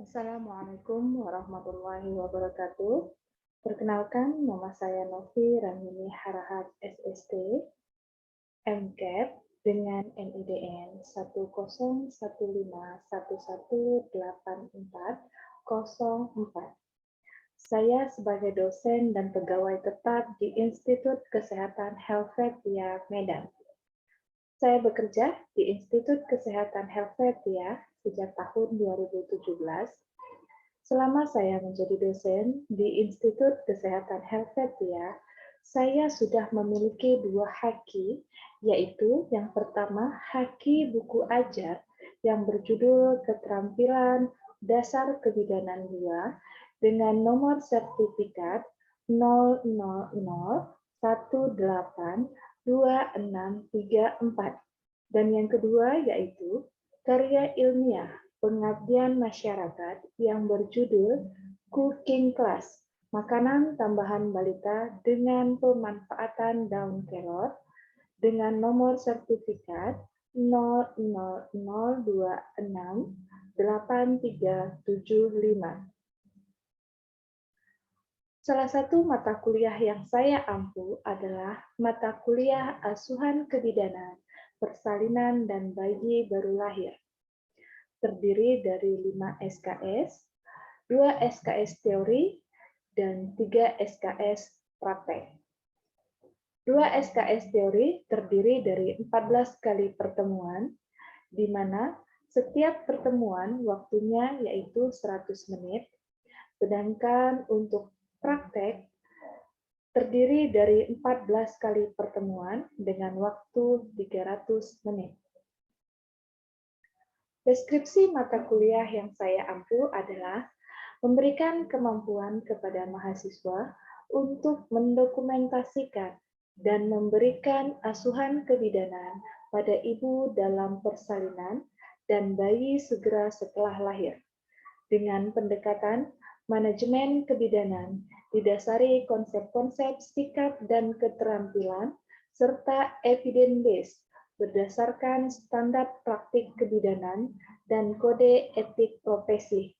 Assalamualaikum warahmatullahi wabarakatuh. Perkenalkan, nama saya Novi Ramini Harahat SST, MCAT dengan NIDN 10151184004. Saya sebagai dosen dan pegawai tetap di Institut Kesehatan Helvetia Medan. Saya bekerja di Institut Kesehatan Helvetia sejak tahun 2017. Selama saya menjadi dosen di Institut Kesehatan Helvetia, saya sudah memiliki 2 haki, yaitu yang pertama haki buku ajar yang berjudul Keterampilan Dasar Kebidanan 2 dengan nomor sertifikat 000182634. Dan yang kedua yaitu karya ilmiah pengabdian masyarakat yang berjudul Cooking Class, makanan tambahan balita dengan pemanfaatan daun kelor dengan nomor sertifikat 000268375. Salah satu mata kuliah yang saya ampu adalah mata kuliah asuhan kebidanan, persalinan, dan bayi baru lahir. Terdiri dari 5 SKS, 2 SKS teori, dan 3 SKS praktek. 2 SKS teori terdiri dari 14 kali pertemuan, di mana setiap pertemuan waktunya yaitu 100 menit, sedangkan untuk praktek terdiri dari 14 kali pertemuan dengan waktu 300 menit. Deskripsi mata kuliah yang saya ampu adalah memberikan kemampuan kepada mahasiswa untuk mendokumentasikan dan memberikan asuhan kebidanan pada ibu dalam persalinan dan bayi segera setelah lahir, dengan pendekatan manajemen kebidanan didasari konsep-konsep sikap dan keterampilan serta evidence-based berdasarkan standar praktik kebidanan dan kode etik profesi.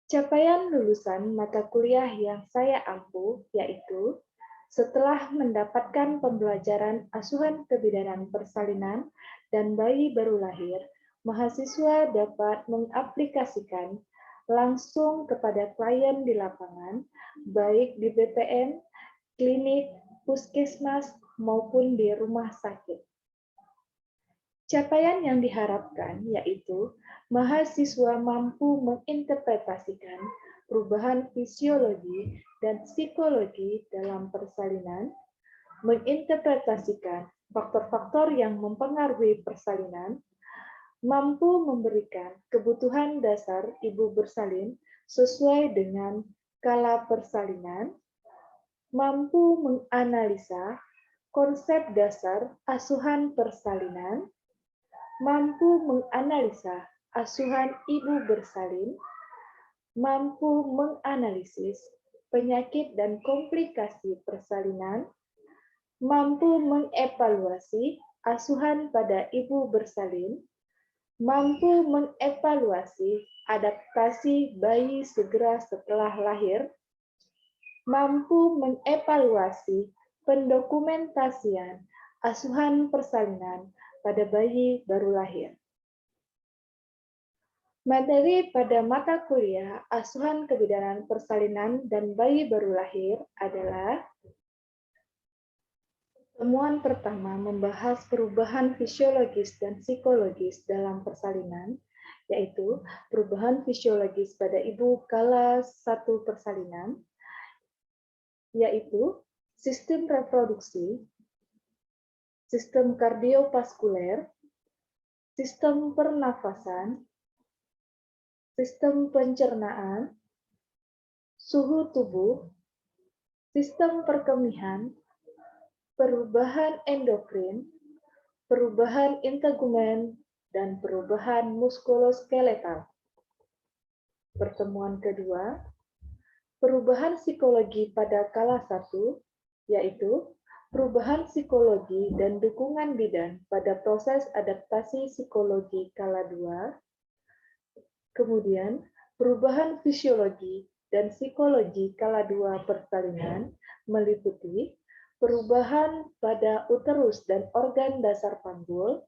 Capaian lulusan mata kuliah yang saya ampu yaitu setelah mendapatkan pembelajaran asuhan kebidanan persalinan dan bayi baru lahir, mahasiswa dapat mengaplikasikan langsung kepada klien di lapangan, baik di BPM, klinik, puskesmas, maupun di rumah sakit. Capaian yang diharapkan yaitu mahasiswa mampu menginterpretasikan perubahan fisiologi dan psikologi dalam persalinan, menginterpretasikan faktor-faktor yang mempengaruhi persalinan, mampu memberikan kebutuhan dasar ibu bersalin sesuai dengan skala persalinan, mampu menganalisa konsep dasar asuhan persalinan, mampu menganalisa asuhan ibu bersalin, mampu menganalisis penyakit dan komplikasi persalinan, mampu mengevaluasi asuhan pada ibu bersalin, mampu mengevaluasi adaptasi bayi segera setelah lahir, mampu mengevaluasi pendokumentasian asuhan persalinan pada bayi baru lahir. Materi pada mata kuliah asuhan kebidanan persalinan dan bayi baru lahir adalah pertemuan pertama membahas perubahan fisiologis dan psikologis dalam persalinan, yaitu perubahan fisiologis pada ibu kala 1 persalinan, yaitu sistem reproduksi, sistem kardiovaskuler, sistem pernafasan, sistem pencernaan, suhu tubuh, sistem perkemihan, perubahan endokrin, perubahan integumen, dan perubahan muskuloskeletal. Pertemuan kedua, perubahan psikologi pada kala 1, yaitu perubahan psikologi dan dukungan bidan pada proses adaptasi psikologi kala 2, Kemudian, perubahan fisiologi dan psikologi kala 2 persalinan meliputi perubahan pada uterus dan organ dasar panggul,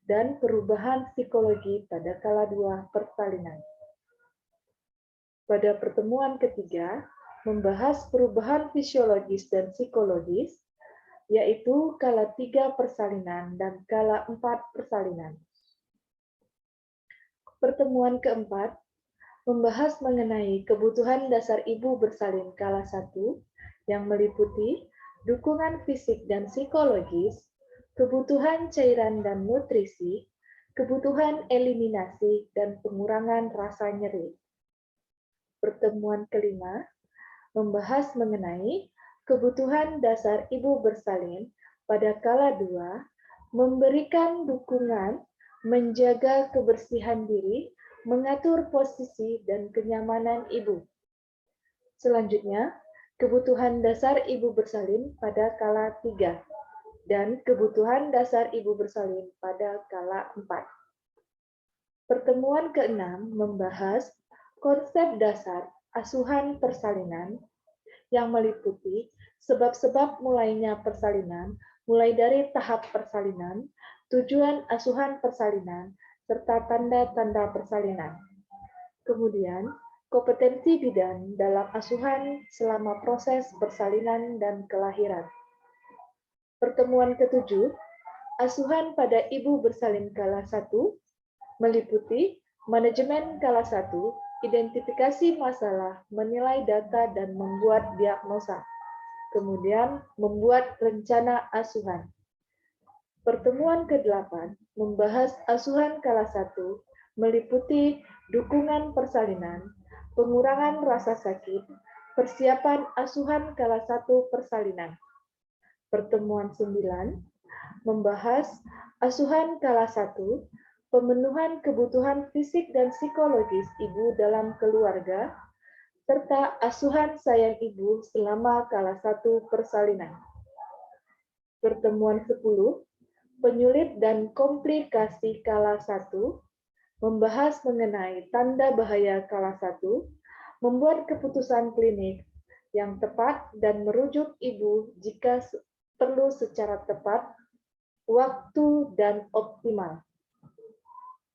dan perubahan psikologi pada kala 2 persalinan. Pada pertemuan ketiga, membahas perubahan fisiologis dan psikologis, yaitu kala 3 persalinan dan kala 4 persalinan. Pertemuan keempat, membahas mengenai kebutuhan dasar ibu bersalin kala 1, yang meliputi dukungan fisik dan psikologis, kebutuhan cairan dan nutrisi, kebutuhan eliminasi, dan pengurangan rasa nyeri. Pertemuan kelima, membahas mengenai kebutuhan dasar ibu bersalin pada kala 2, memberikan dukungan, menjaga kebersihan diri, mengatur posisi dan kenyamanan ibu. Selanjutnya, kebutuhan dasar ibu bersalin pada kala 3 dan kebutuhan dasar ibu bersalin pada kala 4. Pertemuan keenam membahas konsep dasar asuhan persalinan yang meliputi sebab-sebab mulainya persalinan, mulai dari tahap persalinan, tujuan asuhan persalinan, serta tanda-tanda persalinan. Kemudian, kompetensi bidan dalam asuhan selama proses persalinan dan kelahiran. Pertemuan ketujuh, asuhan pada ibu bersalin kala 1, meliputi manajemen kala 1, identifikasi masalah, menilai data, dan membuat diagnosa. Kemudian, membuat rencana asuhan. Pertemuan ke-8 membahas asuhan kala 1, meliputi dukungan persalinan, pengurangan rasa sakit, persiapan asuhan kala 1 persalinan. Pertemuan 9 membahas asuhan kala 1, pemenuhan kebutuhan fisik dan psikologis ibu dalam keluarga, serta asuhan sayang ibu selama kala 1 persalinan. Pertemuan 10, penyulit dan komplikasi kala 1, membahas mengenai tanda bahaya kala 1, membuat keputusan klinik yang tepat dan merujuk ibu jika perlu secara tepat, waktu, dan optimal.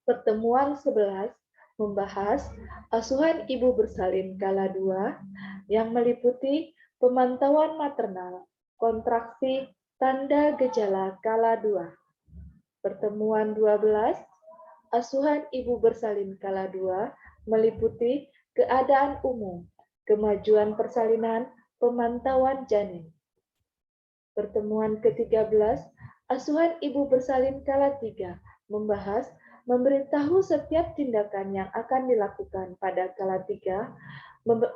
Pertemuan 11 membahas asuhan ibu bersalin kala 2 yang meliputi pemantauan maternal, kontraksi, tanda gejala kala 2. Pertemuan 12, asuhan ibu bersalin kala 2 meliputi keadaan umum, kemajuan persalinan, pemantauan janin. Pertemuan ke-13, asuhan ibu bersalin kala 3 membahas memberitahu setiap tindakan yang akan dilakukan pada kala 3,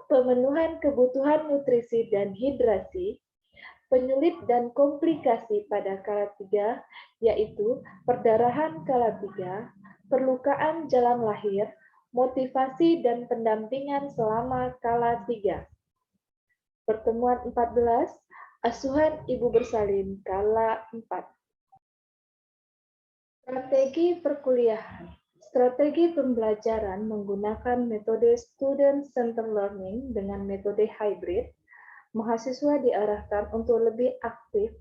pemenuhan kebutuhan nutrisi dan hidrasi, penyulit dan komplikasi pada kala 3, yaitu perdarahan kala 3, perlukaan jalan lahir, motivasi dan pendampingan selama kala 3. Pertemuan 14, asuhan ibu bersalin kala 4. Strategi perkuliahan. Strategi pembelajaran menggunakan metode student-centered learning dengan metode hybrid. Mahasiswa diarahkan untuk lebih aktif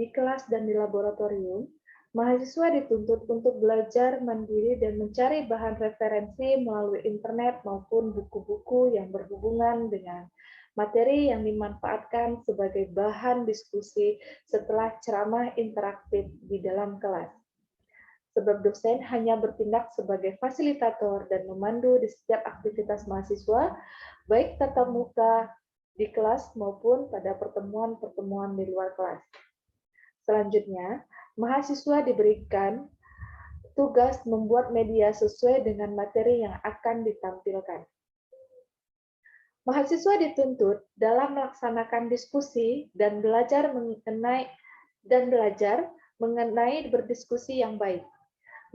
di kelas dan di laboratorium. Mahasiswa dituntut untuk belajar mandiri dan mencari bahan referensi melalui internet maupun buku-buku yang berhubungan dengan materi yang dimanfaatkan sebagai bahan diskusi setelah ceramah interaktif di dalam kelas. Sebab dosen hanya bertindak sebagai fasilitator dan memandu di setiap aktivitas mahasiswa, baik tatap muka di kelas maupun pada pertemuan-pertemuan di luar kelas. Selanjutnya, mahasiswa diberikan tugas membuat media sesuai dengan materi yang akan ditampilkan. Mahasiswa dituntut dalam melaksanakan diskusi dan belajar mengenai berdiskusi yang baik.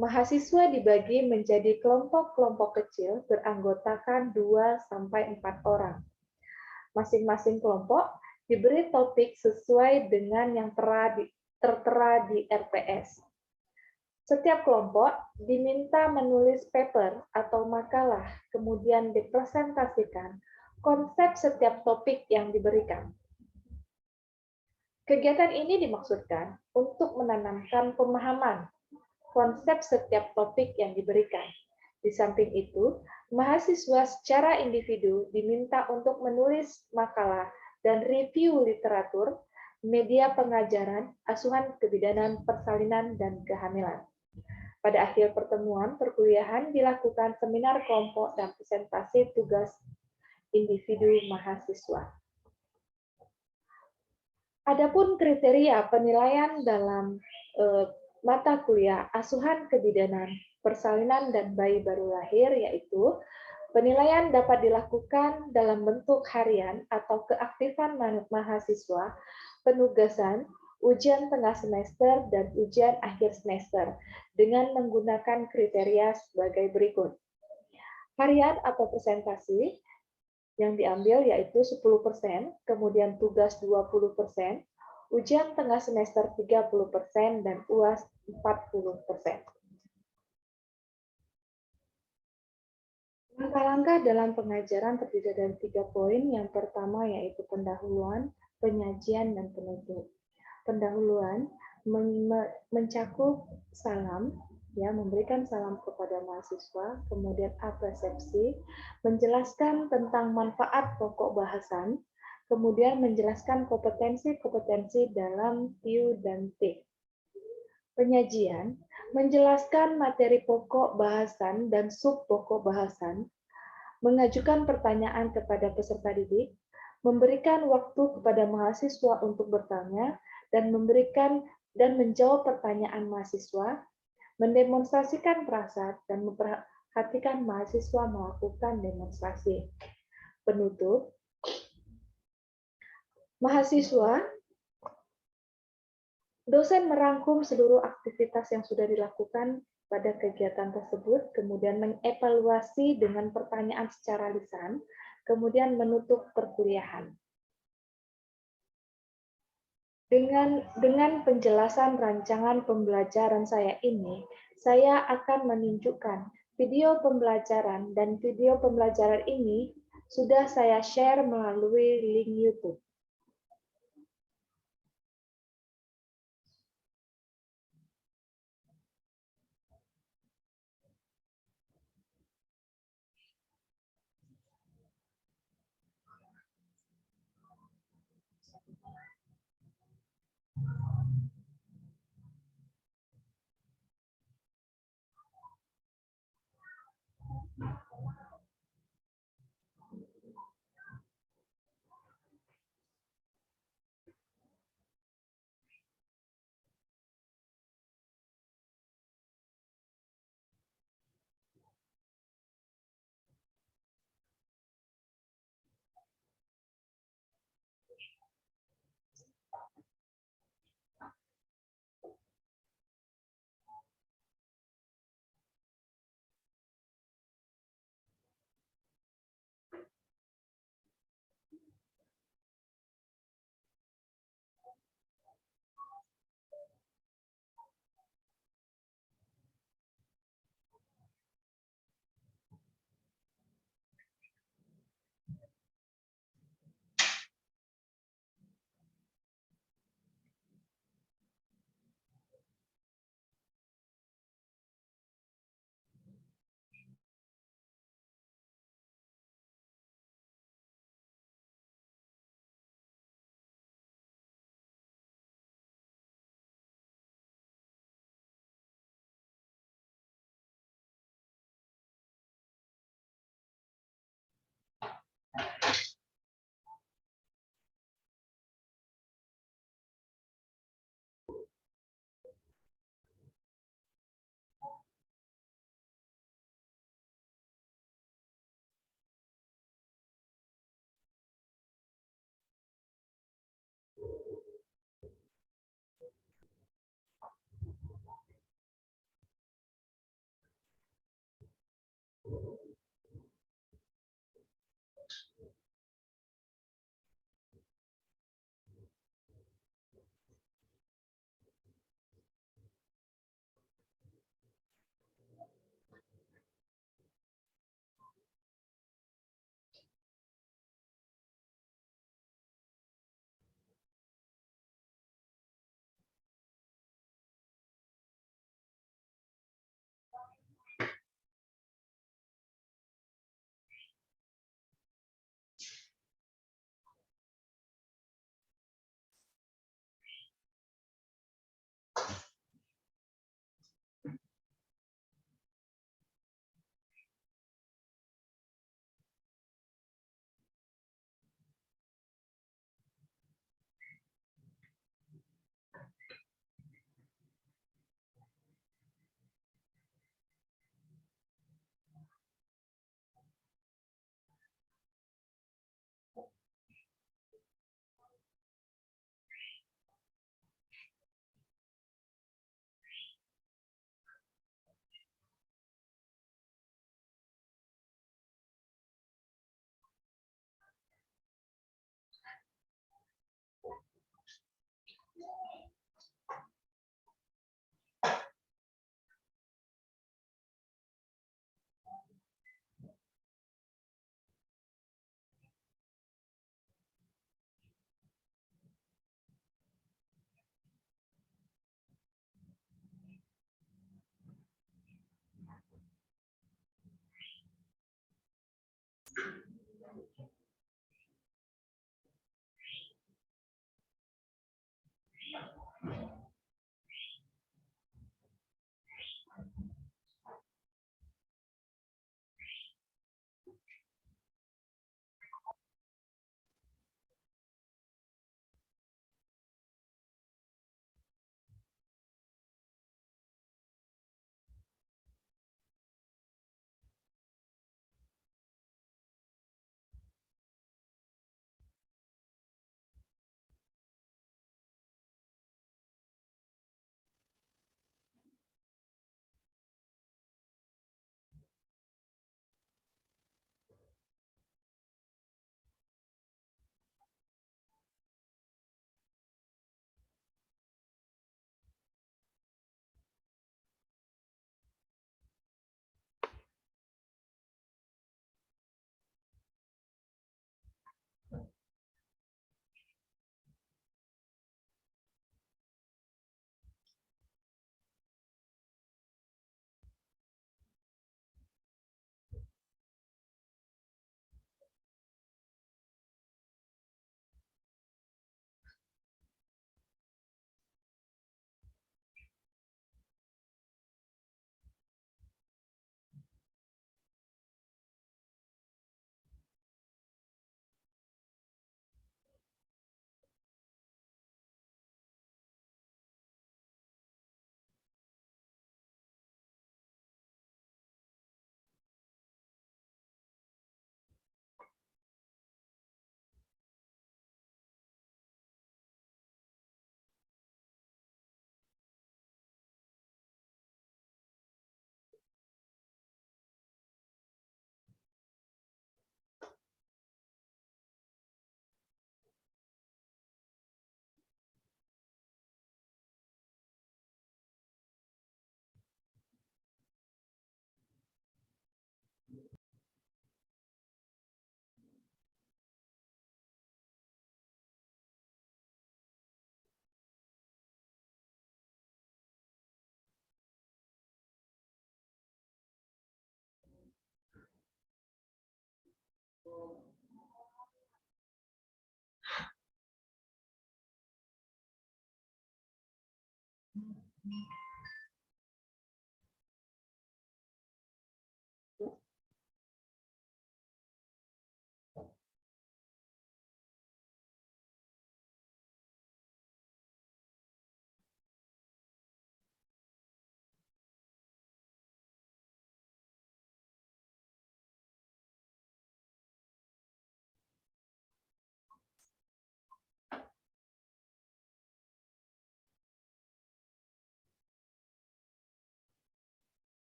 Mahasiswa dibagi menjadi kelompok-kelompok kecil beranggotakan 2-4 orang. Masing-masing kelompok diberi topik sesuai dengan yang tertera di RPS. Setiap kelompok diminta menulis paper atau makalah, kemudian dipresentasikan konsep setiap topik yang diberikan. Kegiatan ini dimaksudkan untuk menanamkan pemahaman konsep setiap topik yang diberikan. Di samping itu, mahasiswa secara individu diminta untuk menulis makalah dan review literatur, media pengajaran, asuhan kebidanan persalinan, dan kehamilan. Pada akhir pertemuan perkuliahan dilakukan seminar kelompok dan presentasi tugas individu mahasiswa. Adapun kriteria penilaian dalam mata kuliah asuhan kebidanan, persalinan, dan bayi baru lahir, yaitu penilaian dapat dilakukan dalam bentuk harian atau keaktifan mahasiswa, penugasan, ujian tengah semester, dan ujian akhir semester dengan menggunakan kriteria sebagai berikut. Harian atau presentasi yang diambil yaitu 10%, kemudian tugas 20%, ujian tengah semester 30%, dan UAS 40%. Langkah-langkah dalam pengajaran terdiri dari 3 poin. Yang pertama yaitu pendahuluan, penyajian, dan penutup. Pendahuluan mencakup salam, ya, memberikan salam kepada mahasiswa, kemudian apresiasi, menjelaskan tentang manfaat pokok bahasan, kemudian menjelaskan kompetensi-kompetensi dalam Q dan T. Penyajian menjelaskan materi pokok bahasan dan sub pokok bahasan, mengajukan pertanyaan kepada peserta didik, memberikan waktu kepada mahasiswa untuk bertanya, dan memberikan dan menjawab pertanyaan mahasiswa, mendemonstrasikan perasaan, dan memperhatikan mahasiswa melakukan demonstrasi. Penutup, mahasiswa, dosen merangkum seluruh aktivitas yang sudah dilakukan pada kegiatan tersebut, kemudian mengevaluasi dengan pertanyaan secara lisan, kemudian menutup perkuliahan. Dengan penjelasan rancangan pembelajaran saya ini, saya akan menunjukkan video pembelajaran, dan video pembelajaran ini sudah saya share melalui link YouTube.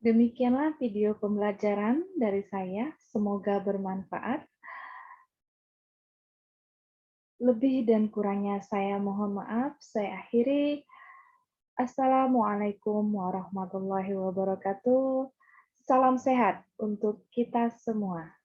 Demikianlah video pembelajaran dari saya. Semoga bermanfaat. Lebih dan kurangnya saya mohon maaf. Saya akhiri. Assalamualaikum warahmatullahi wabarakatuh. Salam sehat untuk kita semua.